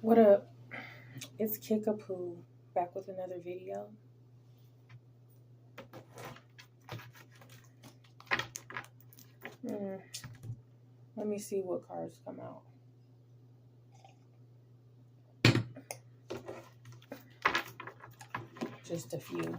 What up? It's Kickapoo back with another video. Let me see what cards come out. Just a few.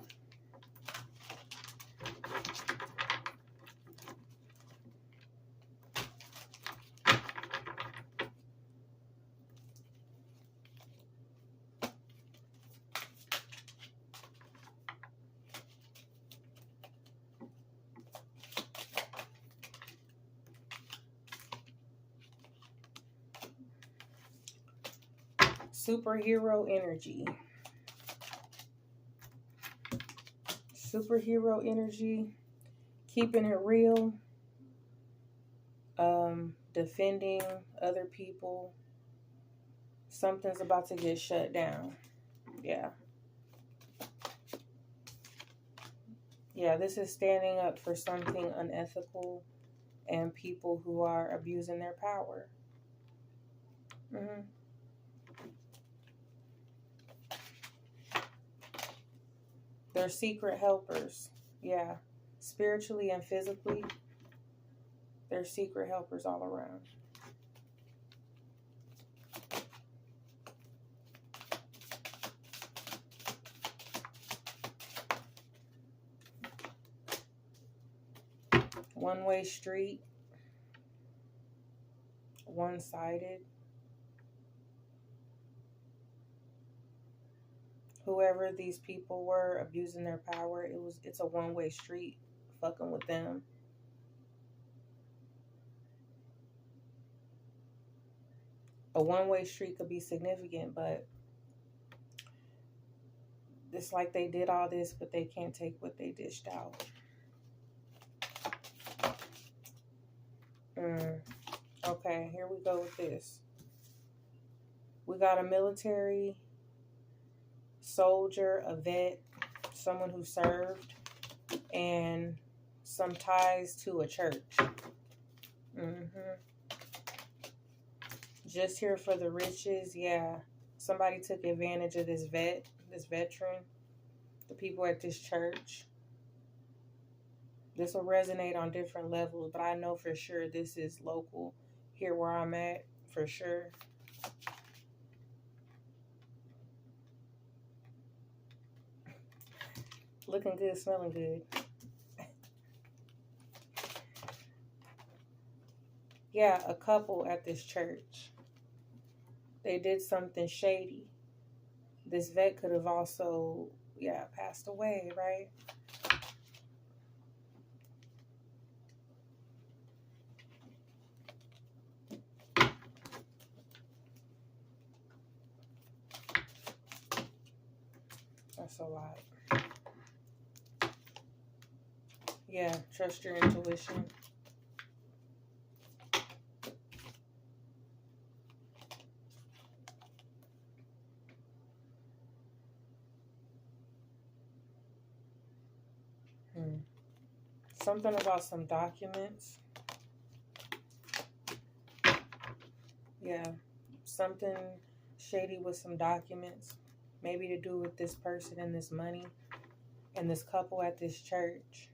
Superhero energy. Superhero energy. Keeping it real. Defending other people. Something's about to get shut down. Yeah. Yeah, this is standing up for something unethical and people who are abusing their power. They're secret helpers. Yeah. Spiritually and physically, they're secret helpers all around. One-way street. One-sided. Whoever these people were abusing their power, it's a one-way street fucking with them. A one-way street could be significant, but it's like they did all this, but they can't take what they dished out. Okay, here we go with this. We got a military soldier, a vet, someone who served, and some ties to a church. Just here for the riches. Yeah, somebody took advantage of this veteran, the people at this church. This will resonate on different levels, but I know for sure this is local here where I'm at, for sure. Looking good, smelling good. Yeah, a couple at this church. They did something shady. This vet could have also, passed away, right? That's a lot. Yeah, trust your intuition. Something about some documents. Yeah, something shady with some documents. Maybe to do with this person and this money and this couple at this church.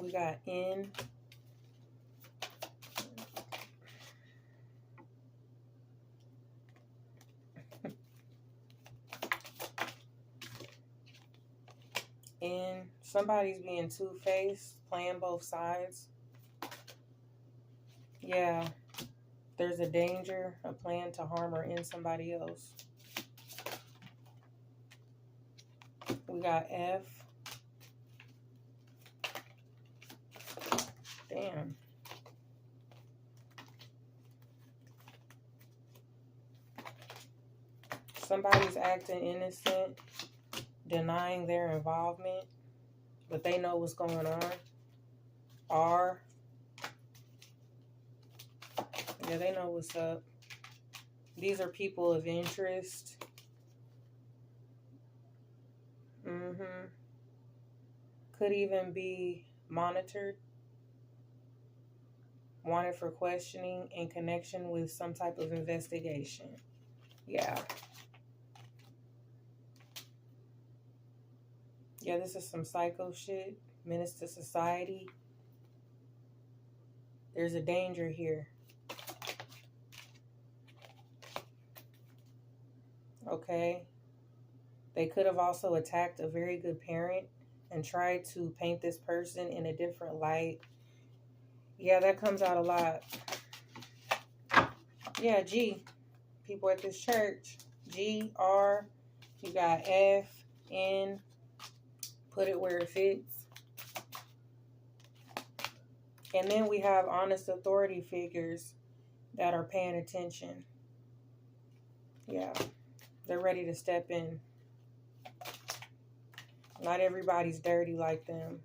We got in. And somebody's being two-faced, playing both sides. Yeah, there's a danger, a plan to harm or end somebody else. We got F. Damn. Somebody's acting innocent, denying their involvement, but they know what's going on. R. Yeah, they know what's up. These are people of interest. Could even be monitored. Wanted for questioning in connection with some type of investigation. Yeah. Yeah, this is some psycho shit. Menace to society. There's a danger here. Okay. They could have also attacked a very good parent and tried to paint this person in a different light. Yeah, that comes out a lot. Yeah, G. People at this church. G, R. You got F, N. Put it where it fits. And then we have honest authority figures that are paying attention. Yeah. They're ready to step in. Not everybody's dirty like them.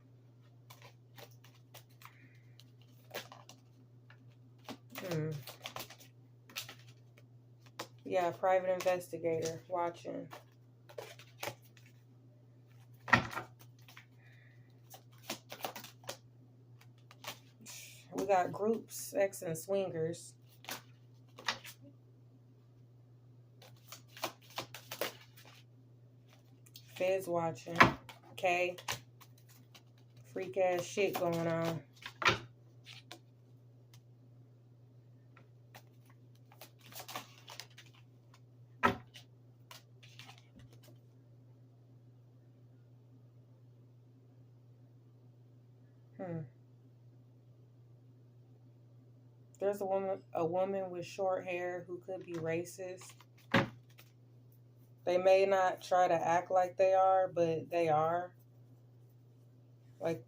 Yeah, private investigator watching. We got groups, sex, and swingers. Feds watching. Okay. Freak ass shit going on. There's a woman with short hair who could be racist. They may not try to act like they are, but they are. Like,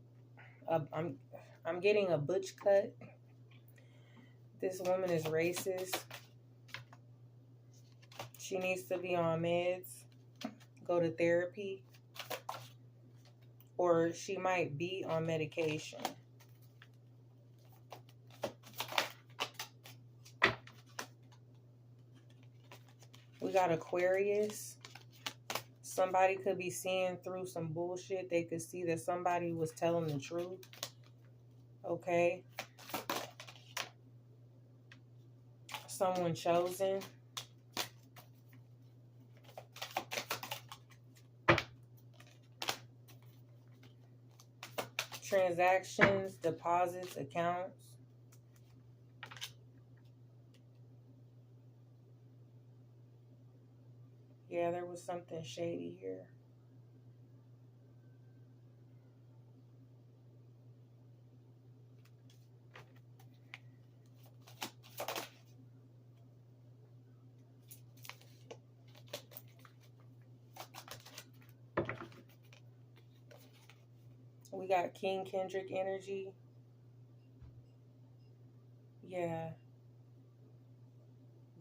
I'm getting a butch cut. This woman is racist. She needs to be on meds, go to therapy, or she might be on medication. We got Aquarius. Somebody could be seeing through some bullshit. They could see that somebody was telling the truth. Okay. Someone chosen. Transactions, deposits, accounts. Yeah, there was something shady here. We got King Kendrick energy. Yeah.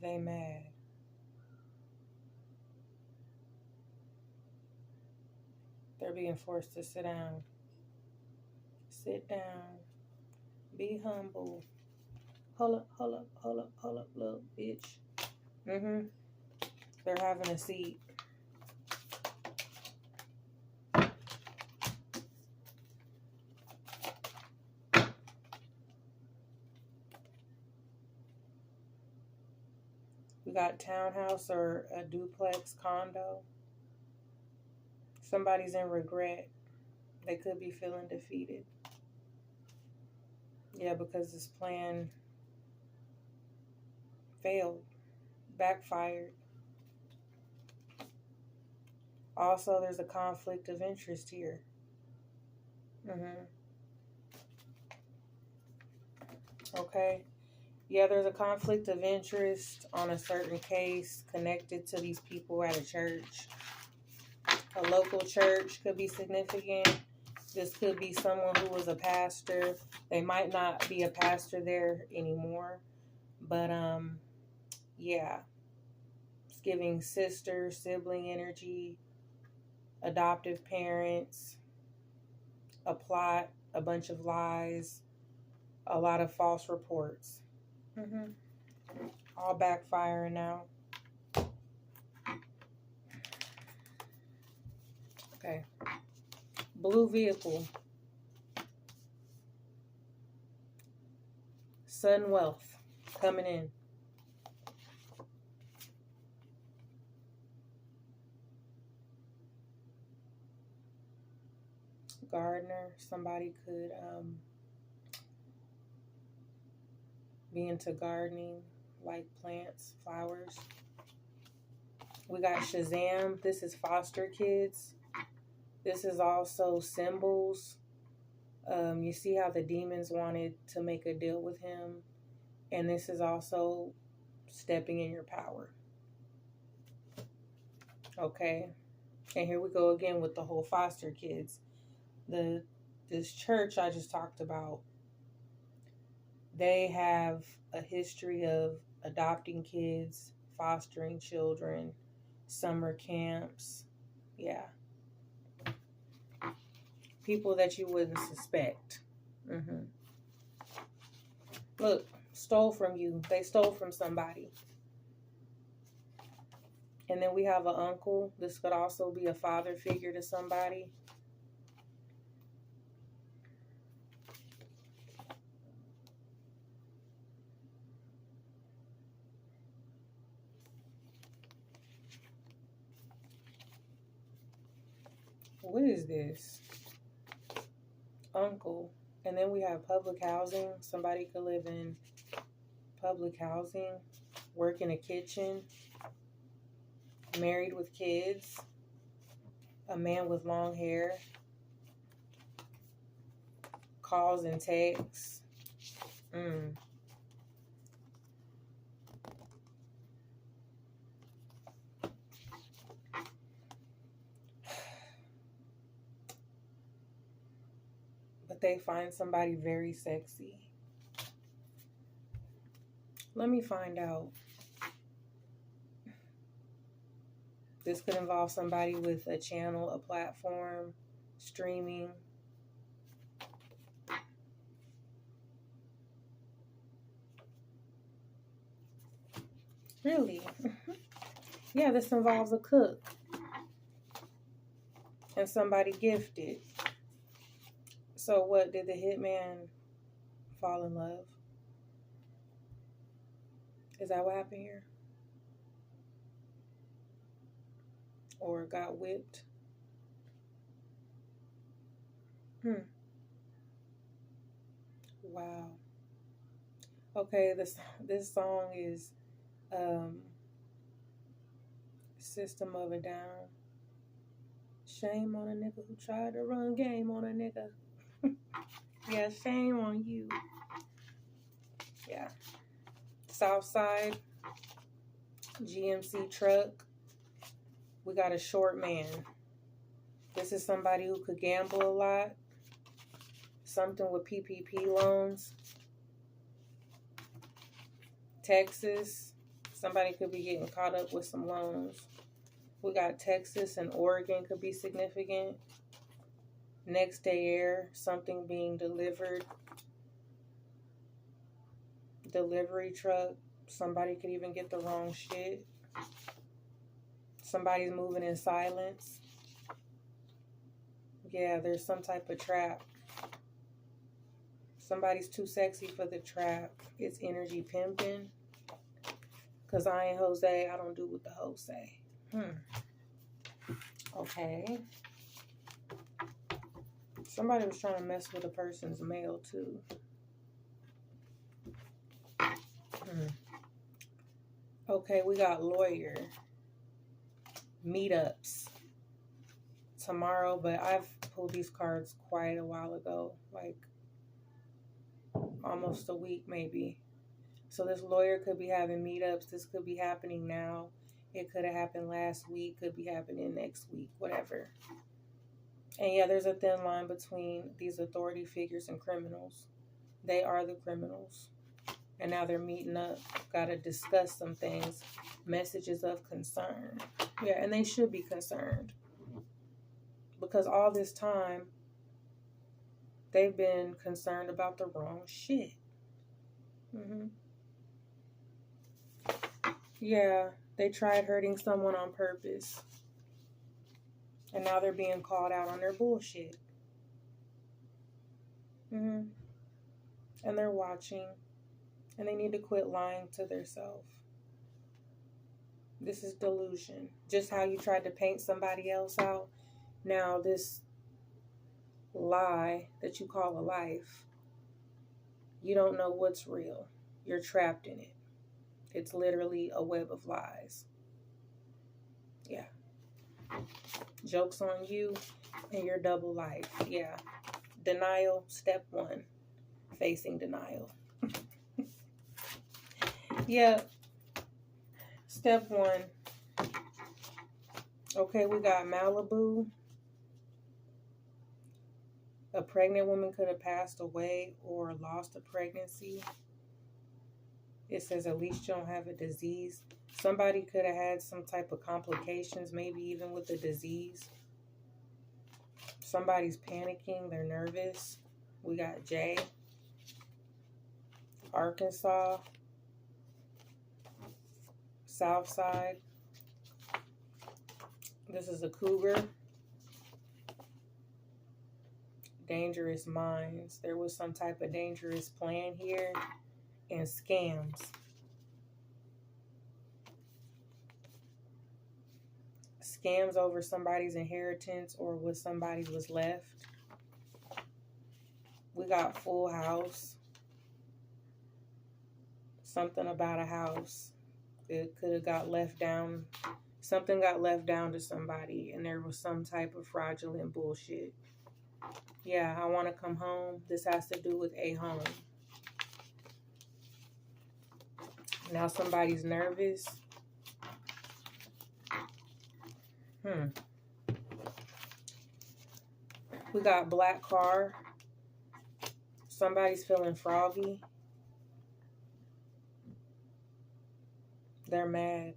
They mad. They're being forced to sit down. Sit down. Be humble. Hold up, hold up, hold up, hold up, little bitch. They're having a seat. We got townhouse or a duplex condo. Somebody's in regret. They could be feeling defeated. Yeah, because this plan failed, backfired. Also, there's a conflict of interest here. Okay. Yeah, there's a conflict of interest on a certain case connected to these people at a church. A local church could be significant. This could be someone who was a pastor. They might not be a pastor there anymore. But, yeah. It's giving sister, sibling energy, adoptive parents, a plot, a bunch of lies, a lot of false reports. All backfiring now. Okay. Blue vehicle. Sudden wealth coming in. Gardener. Somebody could be into gardening, like plants, flowers. We got Shazam. This is foster kids. This is also symbols. You see how the demons wanted to make a deal with him. And this is also stepping in your power. Okay. And here we go again with the whole foster kids. This church I just talked about, they have a history of adopting kids, fostering children, summer camps. Yeah. People that you wouldn't suspect. Look, stole from you. They stole from somebody. And then we have an uncle. This could also be a father figure to somebody. What is this? Uncle. And then we have public housing. Somebody could live in public housing, work in a kitchen, married with kids, a man with long hair, calls and texts. But they find somebody very sexy. Let me find out. This could involve somebody with a channel, a platform, streaming. Really? Yeah, this involves a cook and somebody gifted. So what, did the hitman fall in love? Is that what happened here? Or got whipped? Wow. Okay, this song is System of a Down. Shame on a nigga who tried to run game on a nigga. Yeah, shame on you. Yeah. Southside, GMC truck. We got a short man. This is somebody who could gamble a lot. Something with PPP loans. Texas. Somebody could be getting caught up with some loans. We got Texas and Oregon could be significant. Next day air. Something being delivered. Delivery truck. Somebody could even get the wrong shit. Somebody's moving in silence. Yeah, there's some type of trap. Somebody's too sexy for the trap. It's energy pimping. Because I ain't Jose. I don't do what the hoes say. Okay. Somebody was trying to mess with a person's mail too. Okay, we got lawyer. Meetups. Tomorrow, but I've pulled these cards quite a while ago. Like almost a week maybe. So this lawyer could be having meetups. This could be happening now. It could have happened last week. Could be happening next week. Whatever. And yeah, there's a thin line between these authority figures and criminals. They are the criminals. And now they're meeting up. Got to discuss some things. Messages of concern. Yeah, and they should be concerned. Because all this time, they've been concerned about the wrong shit. Yeah, they tried hurting someone on purpose. And now they're being called out on their bullshit. And they're watching. And they need to quit lying to themselves. This is delusion. Just how you tried to paint somebody else out. Now this lie that you call a life, you don't know what's real. You're trapped in it. It's literally a web of lies. Yeah. Joke's on you and your double life. Yeah. Denial, step 1. Facing denial. Yeah. Step 1. Okay, we got Malibu. A pregnant woman could have passed away or lost a pregnancy. It says at least you don't have a disease. Somebody could have had some type of complications, maybe even with the disease. Somebody's panicking, they're nervous. We got Jay. Arkansas. South Side. This is a cougar. Dangerous minds. There was some type of dangerous plan here. And scams. Scams over somebody's inheritance or what somebody was left. We got Full House. Something about a house. It could have got left down. Something got left down to somebody and there was some type of fraudulent bullshit. Yeah, I want to come home. This has to do with a home. Now somebody's nervous. We got black car. Somebody's feeling froggy. They're mad.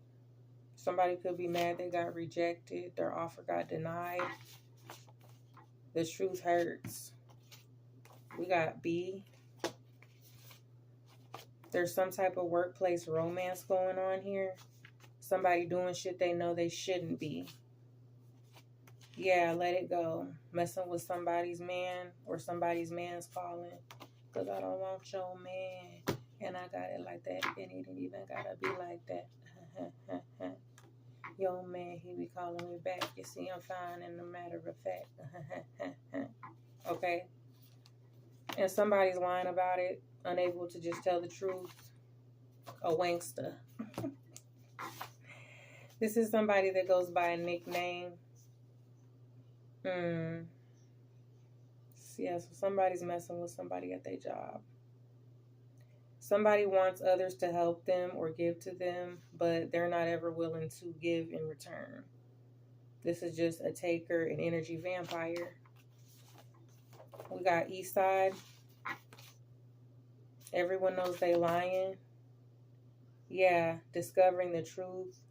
Somebody could be mad they got rejected. Their offer got denied. The truth hurts. We got B. There's some type of workplace romance going on here. Somebody doing shit they know they shouldn't be. Yeah, let it go. Messing with somebody's man or somebody's man's calling. Because I don't want your man. And I got it like that. And it ain't even gotta be like that. Yo, man, he be calling me back. You see, I'm fine in a matter of fact. Okay? And somebody's lying about it. Unable to just tell the truth. A wankster. This is somebody that goes by a nickname. Yeah, so somebody's messing with somebody at their job. Somebody wants others to help them or give to them, but they're not ever willing to give in return. This is just a taker, an energy vampire. We got East Side. Everyone knows they lying. Yeah, discovering the truth.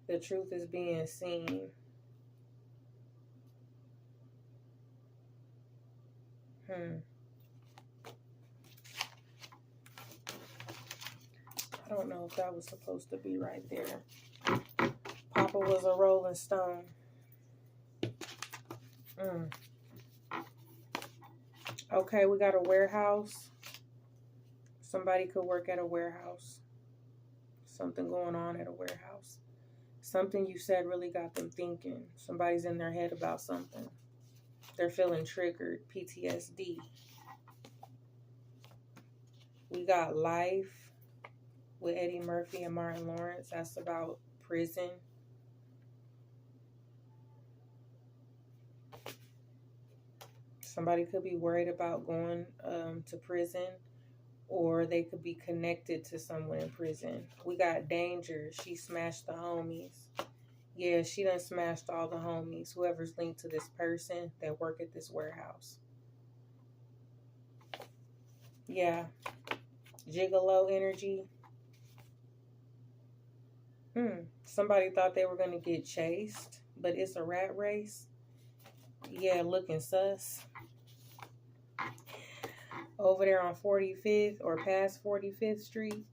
The truth is being seen. I don't know if that was supposed to be right there. Papa was a rolling stone. Okay, we got a warehouse. Somebody could work at a warehouse. Something going on at a warehouse. Something you said really got them thinking. Somebody's in their head about something. They're feeling triggered. PTSD. We got Life with Eddie Murphy and Martin Lawrence. That's about prison. Somebody could be worried about going to prison, or they could be connected to someone in prison. We got Danger. She smashed the homies. Yeah, she done smashed all the homies, whoever's linked to this person that work at this warehouse. Yeah. Gigolo energy. Somebody thought they were going to get chased, but it's a rat race. Yeah, looking sus. Over there on 45th or past 45th Street.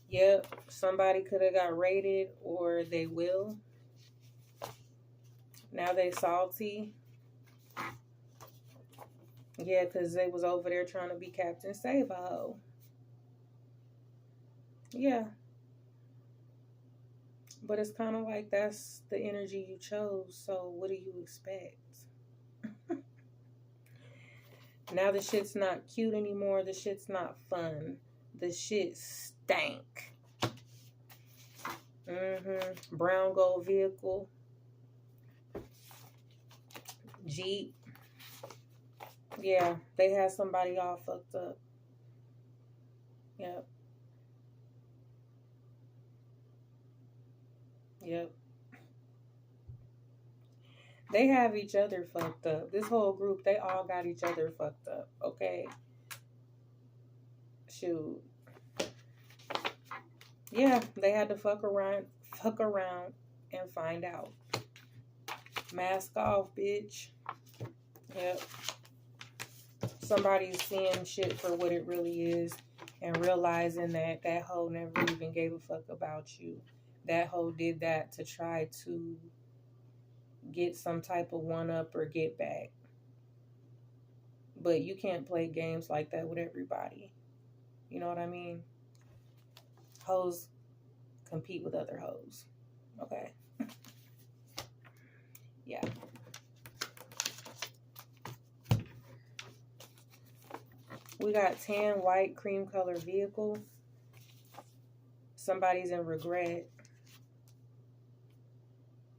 Yep, somebody could have got raided or they will. Now they salty. Yeah, because they was over there trying to be Captain Save-A-Ho. Yeah. But it's kind of like that's the energy you chose, so what do you expect? Now the shit's not cute anymore. The shit's not fun. The shit stank. Brown gold vehicle. Jeep. Yeah, they had somebody all fucked up. Yep. Yep. They have each other fucked up. This whole group, they all got each other fucked up. Okay. Shoot. Yeah, they had to fuck around and find out. Mask off, bitch. Yep. Somebody's seeing shit for what it really is and realizing that that hoe never even gave a fuck about you. That hoe did that to try to get some type of one-up or get back. But you can't play games like that with everybody. You know what I mean? Hoes compete with other hoes. Okay. Yeah. We got tan, white, cream color vehicle. Somebody's in regret.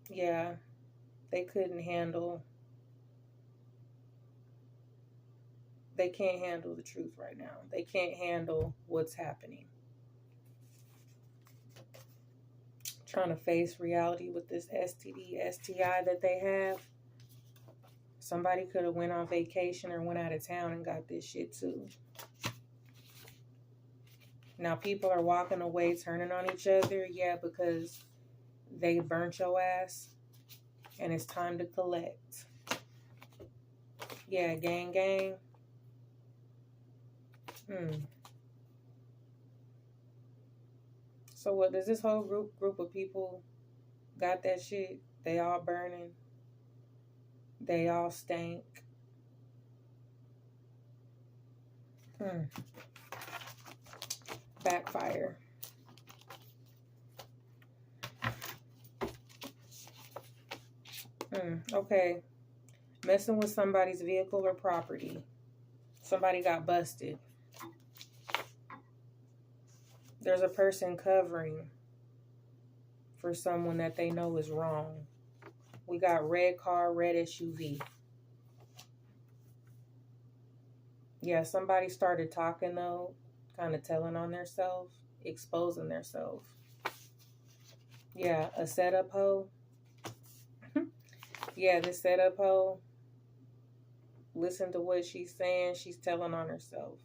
Yeah. They couldn't handle. They can't handle the truth right now. They can't handle what's happening. Trying to face reality with this STD, STI that they have. Somebody could have went on vacation or went out of town and got this shit too. Now people are walking away, turning on each other. Yeah, because they burnt your ass and it's time to collect. Yeah, gang, gang. So what, does this whole group of people got that shit? They all burning. They all stank. Backfire. Okay. Messing with somebody's vehicle or property. Somebody got busted. There's a person covering for someone that they know is wrong. We got red car, red SUV. Yeah, somebody started talking though, kind of telling on themselves, exposing themselves. Yeah, a setup hoe. Yeah, this setup hoe. Listen to what she's saying. She's telling on herself.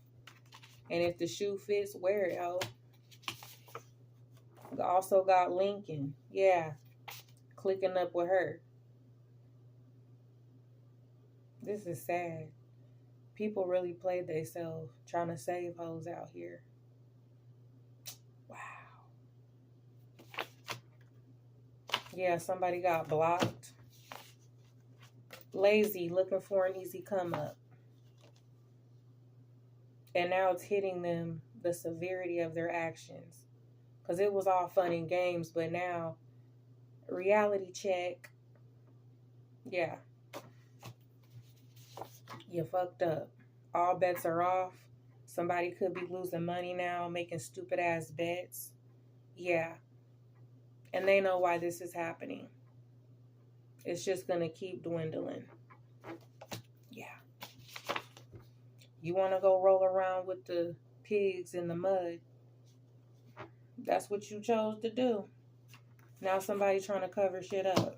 And if the shoe fits, wear it, hoe. Also got Lincoln. Yeah. Clicking up with her. This is sad. People really played themselves trying to save hoes out here. Wow. Yeah, somebody got blocked. Lazy, looking for an easy come up. And now it's hitting them, the severity of their actions. Because it was all fun and games, but now, reality check. Yeah. You fucked up. All bets are off. Somebody could be losing money now, making stupid ass bets. Yeah. And they know why this is happening. It's just going to keep dwindling. Yeah. You want to go roll around with the pigs in the mud. That's what you chose to do. Now somebody trying to cover shit up.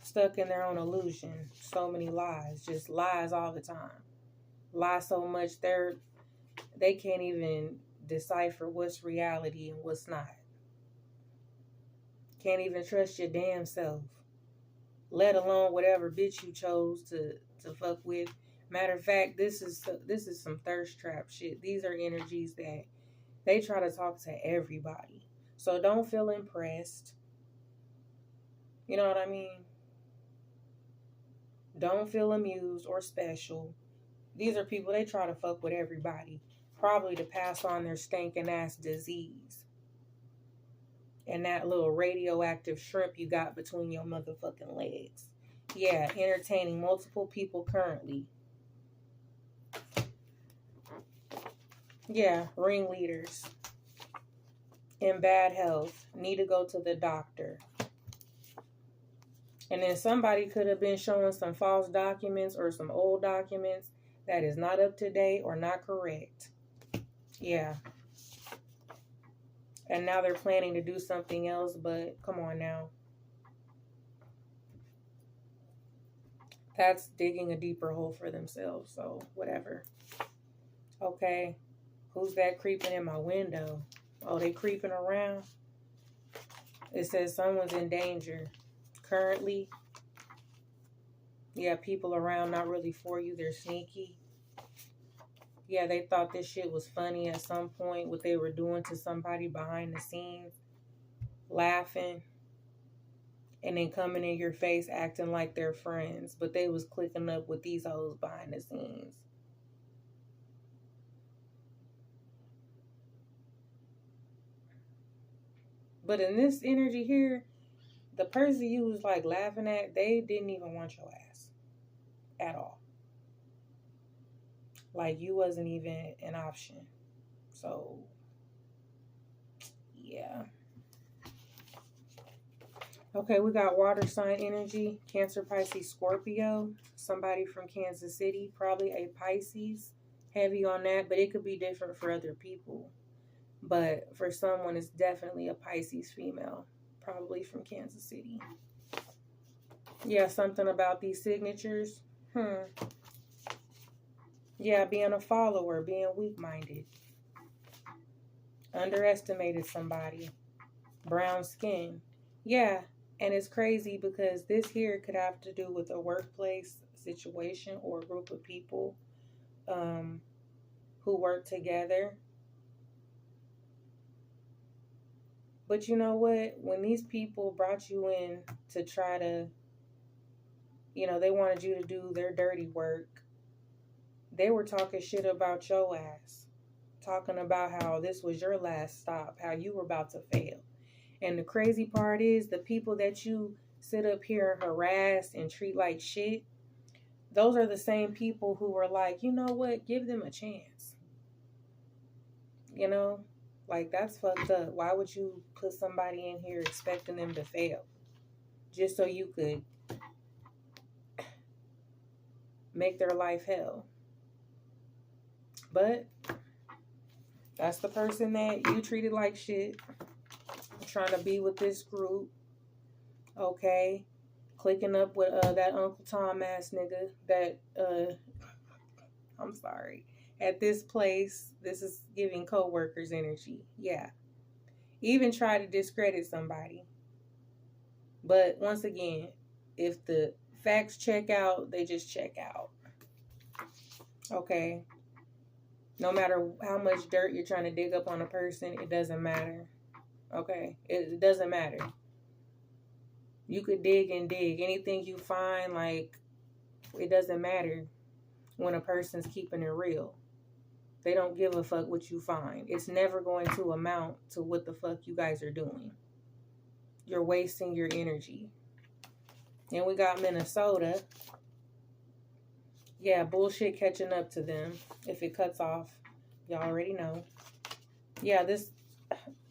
Stuck in their own illusion. So many lies. Just lies all the time. Lie so much they can't even decipher what's reality and what's not. Can't even trust your damn self. Let alone whatever bitch you chose to fuck with. Matter of fact, this is some thirst trap shit. These are energies that they try to talk to everybody. So don't feel impressed. You know what I mean? Don't feel amused or special. These are people, they try to fuck with everybody. Probably to pass on their stinking ass disease. And that little radioactive shrimp you got between your motherfucking legs. Yeah, entertaining multiple people currently. Yeah, ringleaders. In bad health. Need to go to the doctor. And then somebody could have been showing some false documents or some old documents that is not up to date or not correct. Yeah. And now they're planning to do something else, but come on now. That's digging a deeper hole for themselves, so whatever. Okay. Who's that creeping in my window? Oh, they creeping around? It says someone's in danger. Currently. Yeah, people around not really for you. They're sneaky. Yeah, they thought this shit was funny at some point, what they were doing to somebody behind the scenes. Laughing. And then coming in your face acting like they're friends. But they was clicking up with these hoes behind the scenes. But in this energy here, the person you was like laughing at, they didn't even want your ass. At all. Like you wasn't even an option. So, yeah. Okay, we got water sign energy. Cancer, Pisces, Scorpio. Somebody from Kansas City. Probably a Pisces. Heavy on that, but it could be different for other people. But for someone, it's definitely a Pisces female. Probably from Kansas City. Yeah, something about these signatures. Yeah, being a follower, being weak-minded. Underestimated somebody. Brown skin. Yeah, and it's crazy because this here could have to do with a workplace situation or a group of people who work together. But you know what? When these people brought you in to try to, they wanted you to do their dirty work, they were talking shit about your ass. Talking about how this was your last stop, how you were about to fail. And the crazy part is the people that you sit up here and harass and treat like shit, those are the same people who were like, you know what, give them a chance. Like that's fucked up. Why would you put somebody in here expecting them to fail? Just so you could make their life hell. But that's the person that you treated like shit. Trying to be with this group. Okay. Clicking up with that Uncle Tom ass nigga that I'm sorry. At this place, this is giving co-workers energy. Yeah. Even try to discredit somebody. But once again, if the facts check out, they just check out. Okay. No matter how much dirt you're trying to dig up on a person, it doesn't matter. Okay? It doesn't matter. You could dig and dig. Anything you find, like, it doesn't matter when a person's keeping it real. They don't give a fuck what you find. It's never going to amount to what the fuck you guys are doing. You're wasting your energy. And we got Minnesota. Yeah, bullshit catching up to them. If it cuts off, y'all already know. Yeah, this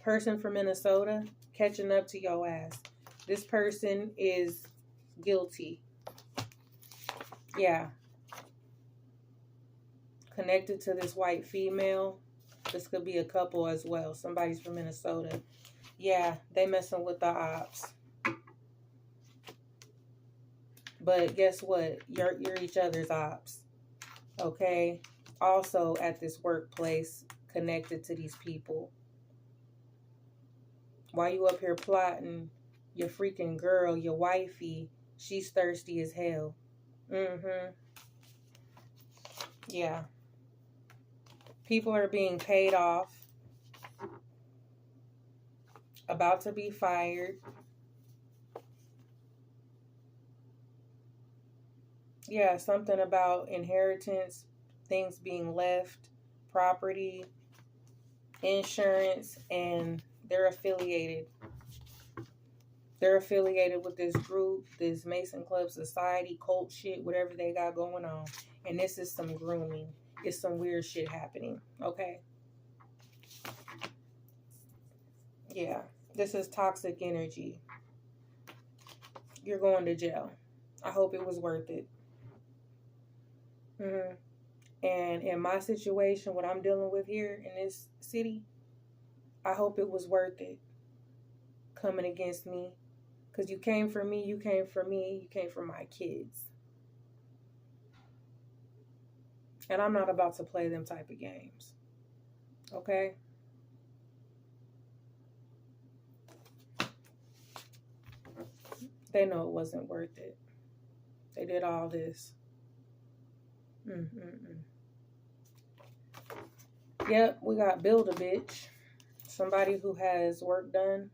person from Minnesota catching up to your ass. This person is guilty. Yeah. Connected to this white female. This could be a couple as well. Somebody's from Minnesota. Yeah, they messing with the ops. But guess what? You're each other's ops. Okay? Also at this workplace, connected to these people. While you up here plotting, your freaking girl, your wifey, she's thirsty as hell. Yeah. People are being paid off. About to be fired. Yeah, something about inheritance, things being left, property, insurance, and they're affiliated. They're affiliated with this group, this Mason Club society, cult shit, whatever they got going on. And this is some grooming. It's some weird shit happening. Okay? Yeah. This is toxic energy. You're going to jail. I hope it was worth it. Mm-hmm. And in my situation, what I'm dealing with here in this city, I hope it was worth it coming against me. Because you came for me, you came for me, you came for my kids. And I'm not about to play them type of games. Okay? They know it wasn't worth it. They did all this. Yep, we got build a bitch. Somebody who has work done.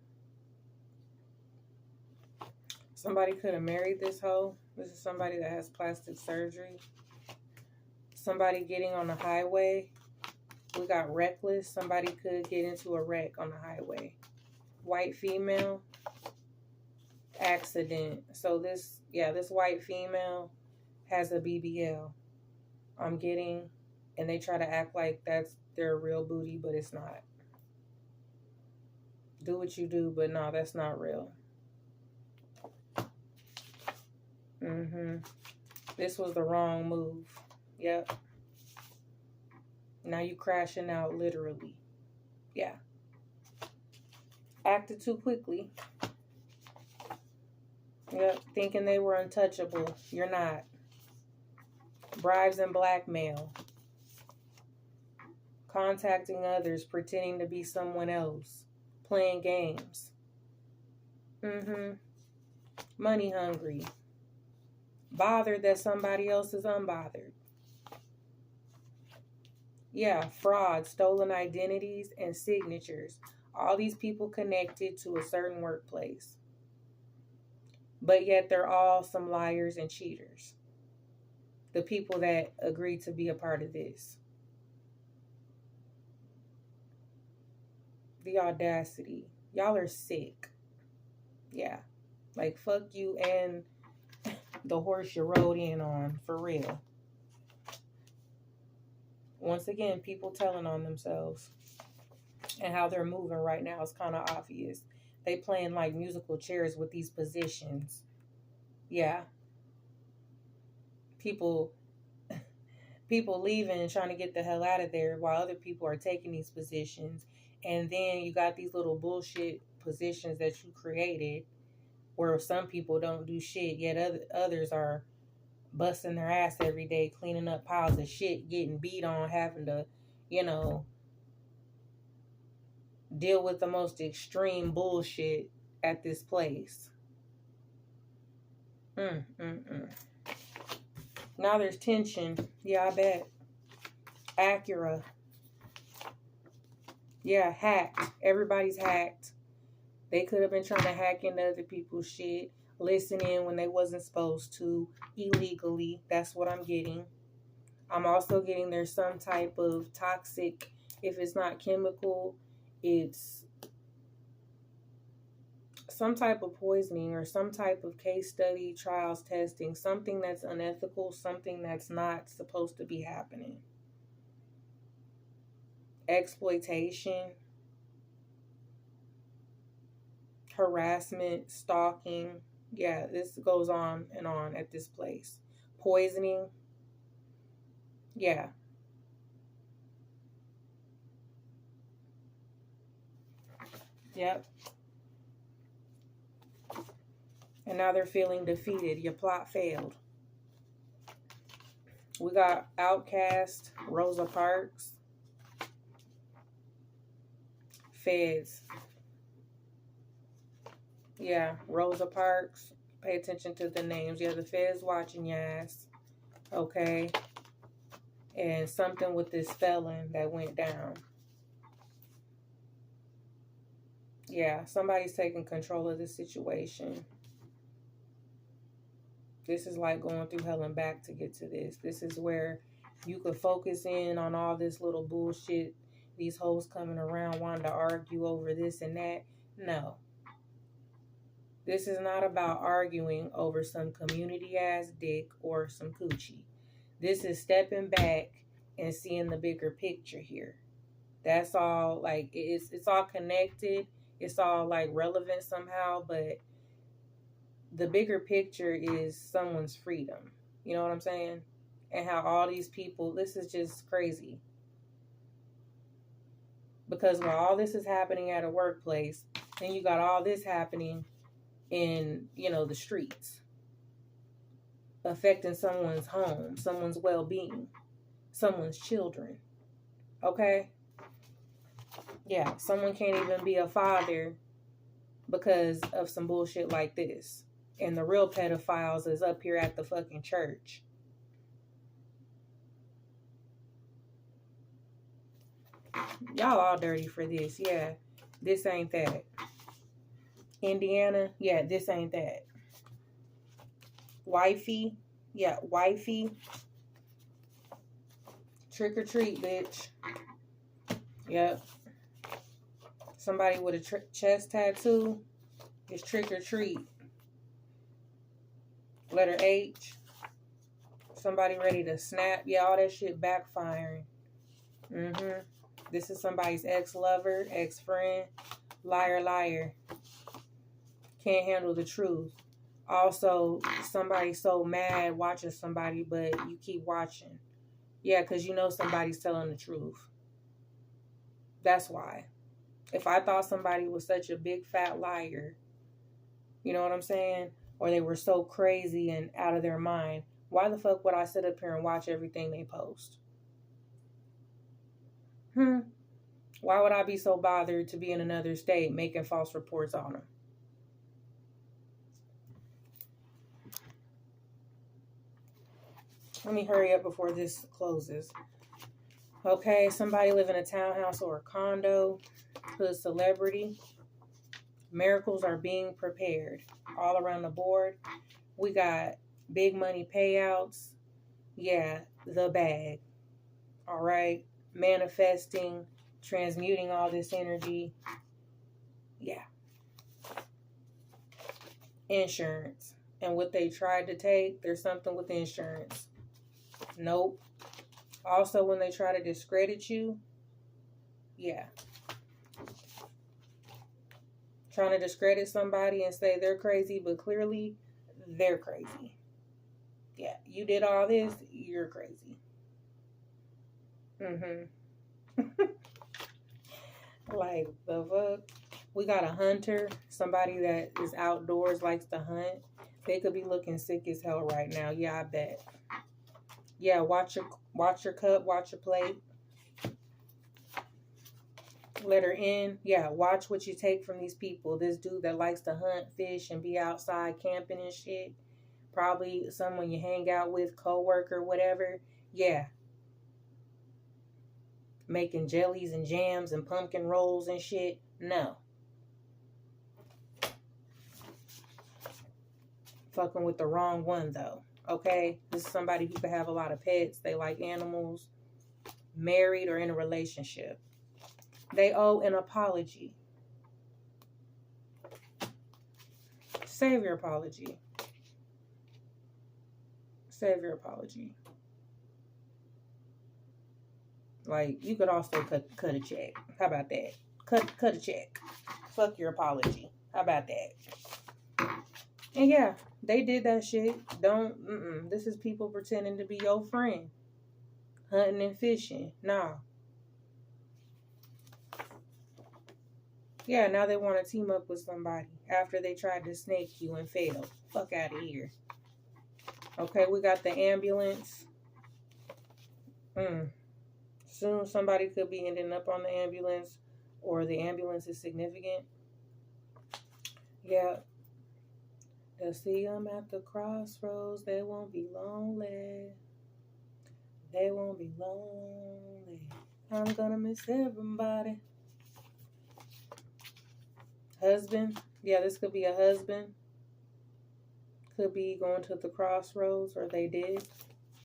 Somebody could have married this hoe. This is somebody that has plastic surgery. Somebody getting on the highway. We got reckless. Somebody could get into a wreck on the highway. White female. Accident. So this white female has a BBL. I'm getting, and they try to act like that's their real booty, but it's not. Do what you do, but no, that's not real. This was the wrong move. Yep. Now you crashing out, literally. Yeah. Acted too quickly. Yep. Thinking they were untouchable. You're not. Bribes and blackmail. Contacting others, pretending to be someone else. Playing games. Money hungry. Bothered that somebody else is unbothered. Yeah, fraud, stolen identities, and signatures. All these people connected to a certain workplace. But yet they're all some liars and cheaters. The people that agreed to be a part of this. The audacity. Y'all are sick. Yeah. Like, fuck you and the horse you rode in on, for real. Once again, people telling on themselves. And how they're moving right now is kind of obvious. They playing like musical chairs with these positions. Yeah. People leaving and trying to get the hell out of there while other people are taking these positions. And then you got these little bullshit positions that you created where some people don't do shit, yet others are busting their ass every day, cleaning up piles of shit, getting beat on, having to, deal with the most extreme bullshit at this place. Now there's tension. Yeah, I bet. Acura. Yeah, hacked. Everybody's hacked. They could have been trying to hack into other people's shit, listen in when they wasn't supposed to, illegally. That's what I'm getting. I'm also getting there's some type of toxic, if it's not chemical, it's some type of poisoning or some type of case study, trials, testing, something that's unethical, something that's not supposed to be happening. Exploitation, harassment, stalking. Yeah, this goes on and on at this place. Poisoning. Yeah. Yep. And now they're feeling defeated. Your plot failed. We got Outcast, Rosa Parks, Feds. Yeah, Rosa Parks. Pay attention to the names. Yeah, the Feds watching your ass. Okay. And something with this felon that went down. Yeah, somebody's taking control of the situation. This is like going through hell and back to get to this. This is where you could focus in on all this little bullshit. These hoes coming around wanting to argue over this and that. No. This is not about arguing over some community ass dick or some coochie. This is stepping back and seeing the bigger picture here. That's all. Like, it's all connected. It's all like relevant somehow, but the bigger picture is someone's freedom. You know what I'm saying? And how all these people, this is just crazy. Because while all this is happening at a workplace, then you got all this happening in, the streets, affecting someone's home, someone's well-being, someone's children. Okay? Yeah, someone can't even be a father because of some bullshit like this. And the real pedophiles is up here at the fucking church. Y'all all dirty for this. Yeah, this ain't that. Indiana, yeah, this ain't that. Wifey, yeah, wifey. Trick or treat, bitch. Yep. Somebody with a chest tattoo is trick or treat. Letter H. Somebody ready to snap. Yeah, all that shit backfiring. This is somebody's ex-lover, ex-friend. Liar, liar. Can't handle the truth. Also, somebody's so mad watching somebody, but you keep watching. Yeah, because you know somebody's telling the truth. That's why. If I thought somebody was such a big fat liar, you know what I'm saying? Or they were so crazy and out of their mind, why the fuck would I sit up here and watch everything they post? Why would I be so bothered to be in another state making false reports on them? Let me hurry up before this closes. Okay, somebody live in a townhouse or a condo, hood celebrity. Miracles are being prepared all around the board. We got big money payouts. Yeah, the bag. All right. Manifesting, transmuting all this energy. Yeah. Insurance. And what they tried to take, there's something with insurance. Nope. Also, when they try to discredit you, yeah. Trying to discredit somebody and say they're crazy, but clearly they're crazy. Yeah, you did all this, you're crazy. Like, the fuck? We got a hunter, somebody that is outdoors, likes to hunt. They could be looking sick as hell right now. Yeah, I bet. Yeah, watch your cup, watch your plate. Letter N. Yeah, watch what you take from these people. This dude that likes to hunt, fish, and be outside camping and shit. Probably someone you hang out with, co-worker, whatever. Yeah. Making jellies and jams and pumpkin rolls and shit. No. Fucking with the wrong one, though. Okay? This is somebody who could have a lot of pets. They like animals. Married or in a relationship. They owe an apology. Save your apology. Save your apology. Like, you could also cut a check. How about that? Cut a check. Fuck your apology. How about that? And yeah, they did that shit. This is people pretending to be your friend. Hunting and fishing. Nah. Yeah, now they want to team up with somebody after they tried to snake you and failed. Fuck out of here. Okay, we got the ambulance. Soon somebody could be ending up on the ambulance, or the ambulance is significant. Yeah. They'll see them at the crossroads. They won't be lonely. They won't be lonely. I'm gonna miss everybody. Husband. Yeah, this could be a husband. could be going to the crossroads, or they did.